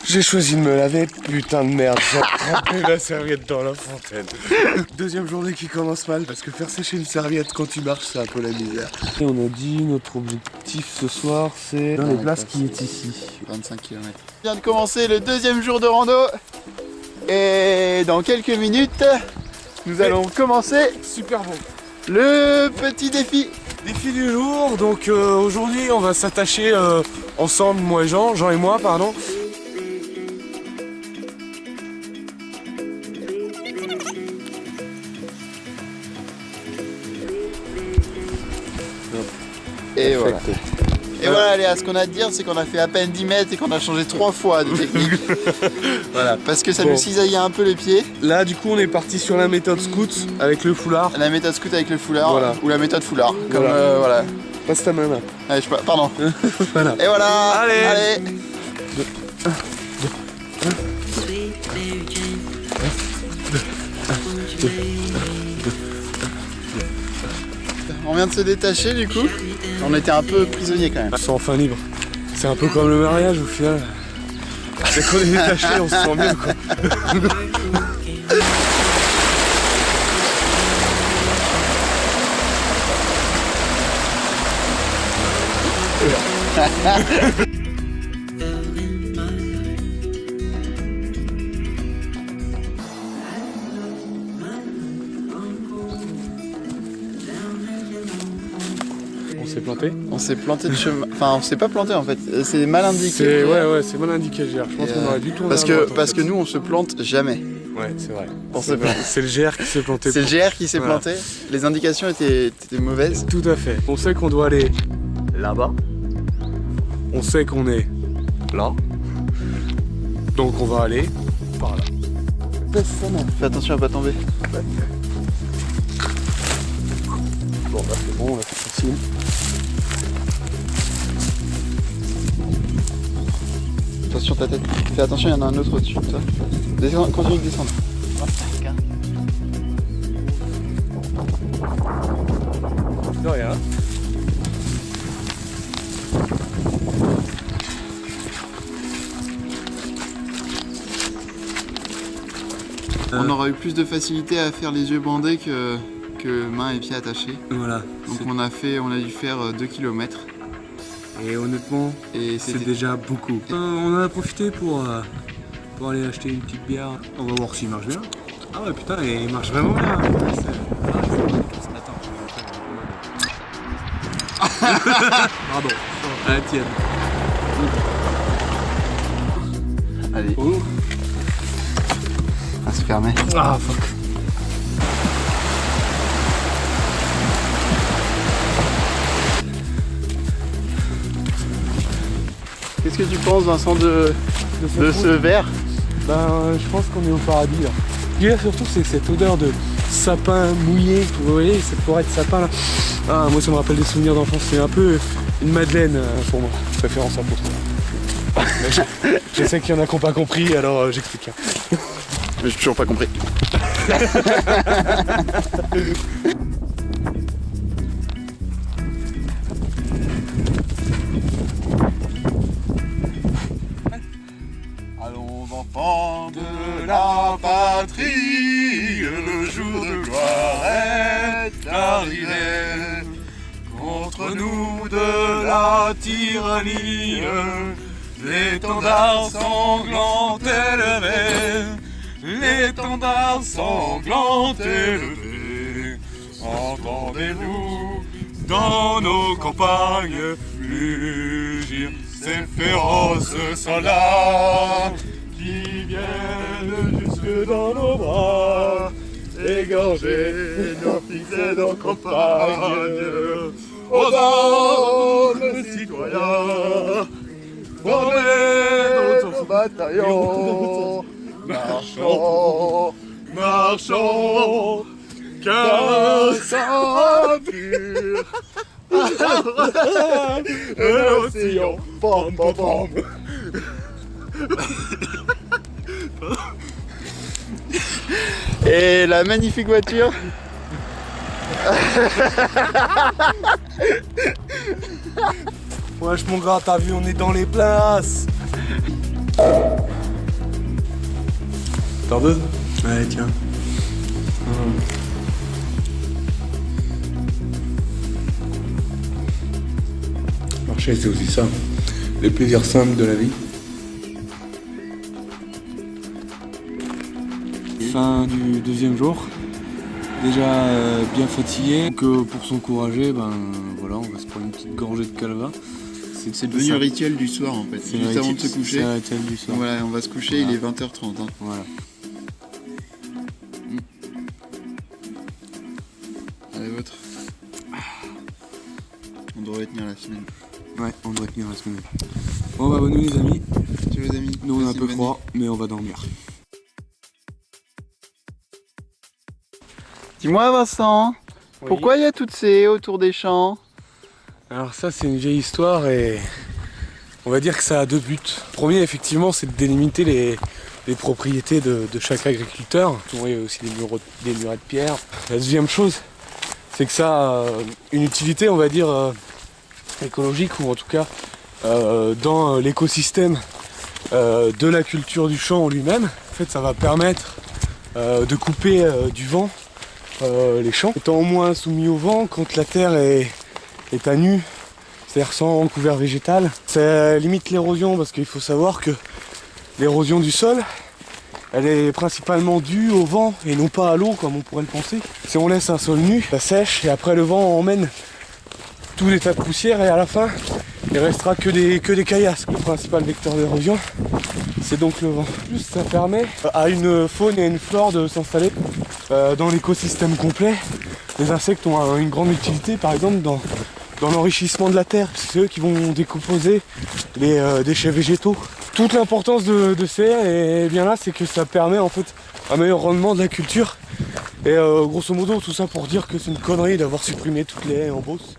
J'ai choisi de me laver, putain de merde, j'ai trempé la serviette dans la fontaine. Deuxième journée qui commence mal, parce que faire sécher une serviette quand tu marches, c'est un peu la misère. Et on a dit, notre objectif ce soir, c'est dans les places qui est ici. 25 km. On vient de commencer le deuxième jour de rando. Et dans quelques minutes, nous allons commencer Super bon. le petit défi. Défi du jour, donc aujourd'hui on va s'attacher ensemble, moi et Jean et moi, pardon. Et voilà. Et voilà Léa, ce qu'on a à te dire, c'est qu'on a fait à peine 10 mètres et qu'on a changé 3 fois de technique. Voilà. Parce que ça nous cisaillait un peu les pieds. Là du coup on est parti sur la méthode scout avec le foulard. La méthode scout avec le foulard, Voilà. ou la méthode foulard. Comme Voilà. voilà. Passe ta main là. Allez, pardon. Voilà. Et voilà. Allez. On vient de se détacher du coup. On était un peu prisonniers quand même. On se sent enfin libre. C'est un peu comme le mariage au final. Dès qu'on est détaché, on se sent mieux quoi. On s'est planté. On s'est planté de chemin. Enfin, on s'est pas planté en fait. C'est mal indiqué. Ouais, c'est mal indiqué le GR. Je pense qu'on aurait dû tourner. Parce que nous, on se plante jamais. Ouais, c'est vrai. C'est le GR qui s'est planté. C'est le GR qui s'est planté. Les indications étaient mauvaises. Tout à fait. On sait qu'on doit aller là-bas. On sait qu'on est là. Donc on va aller par là. Fais attention à pas tomber. Bon, là c'est bon, là c'est facile. Attention ta tête. Fais attention, il y en a un autre au-dessus de toi. Descends, continue de descendre. De rien. On aura eu plus de facilité à faire les yeux bandés que mains et pieds attachés. Voilà. Donc on a dû faire 2 km. Et honnêtement, c'est déjà beaucoup. On en a profité pour aller acheter une petite bière. On va voir s'il marche bien. Ah ouais putain, il marche vraiment bien. Pardon. À la tienne. Allez. Oh. Ah, c'est fermé. Ah fuck. Qu'est-ce que tu penses Vincent de ce verre? Ben je pense qu'on est au paradis là. Ce qu'il y a surtout c'est cette odeur de sapin mouillé. Vous voyez cette forêt de sapin là. Ah moi ça me rappelle des souvenirs d'enfance. C'est un peu une madeleine pour moi. Référence à pour ça. Je sais qu'il y en a qui n'ont pas compris alors j'explique. Mais j'ai toujours pas compris. Allons enfants de la patrie, le jour de gloire est arrivé. Contre nous de la tyrannie, l'étendard sanglant élevé. L'étendard sanglant élevé, entendez-vous dans nos campagnes flugir ces féroces soldats qui viennent jusque dans nos bras, égorger nos fils et nos campagnes. Aux hommes citoyens, formez notre bataillon. Marchons, marchons, qu'un sang pur, l'océan, pom pom pom. Et la magnifique voiture. Wesh mon gars, t'as vu, on est dans les places. T'en donnes? Ouais, tiens. Marcher, c'est aussi ça. Les plaisirs simples de la vie. Fin du deuxième jour. Déjà bien fatigué. Donc pour s'encourager, ben voilà, on va se prendre une petite gorgée de calva. C'est devenu un rituel du soir en fait. C'est juste avant de se coucher. C'est un rituel du soir. Voilà, on va se coucher, voilà. Il est 20h30. Hein. Voilà. Allez, votre. On devrait tenir la semaine. Ouais, on devrait tenir la semaine. Bon bah bonne nuit les amis. Ciao les amis. Nous on a un peu froid, mais on va dormir. Dis-moi Vincent, oui. Pourquoi il y a toutes ces haies autour des champs? Alors ça c'est une vieille histoire et on va dire que ça a deux buts. Le premier effectivement c'est de délimiter les propriétés de chaque agriculteur. Il y a aussi des murets de pierre. La deuxième chose c'est que ça a une utilité on va dire écologique ou en tout cas dans l'écosystème de la culture du champ en lui-même. En fait ça va permettre de couper du vent les champs, étant moins soumis au vent quand la terre est à nu, c'est-à-dire sans couvert végétal. Ça limite l'érosion parce qu'il faut savoir que l'érosion du sol, elle est principalement due au vent et non pas à l'eau comme on pourrait le penser. Si on laisse un sol nu, ça sèche et après le vent emmène tous les tas de poussière et à la fin il restera que des caillasses. Le principal vecteur d'érosion c'est donc le vent. En plus ça permet à une faune et à une flore de s'installer dans l'écosystème complet. Les insectes ont une grande utilité par exemple dans l'enrichissement de la terre. C'est eux qui vont décomposer les déchets végétaux. Toute l'importance de ces haies, et bien là c'est que ça permet en fait un meilleur rendement de la culture. Et grosso modo tout ça pour dire que c'est une connerie d'avoir supprimé toutes les haies en Beauce.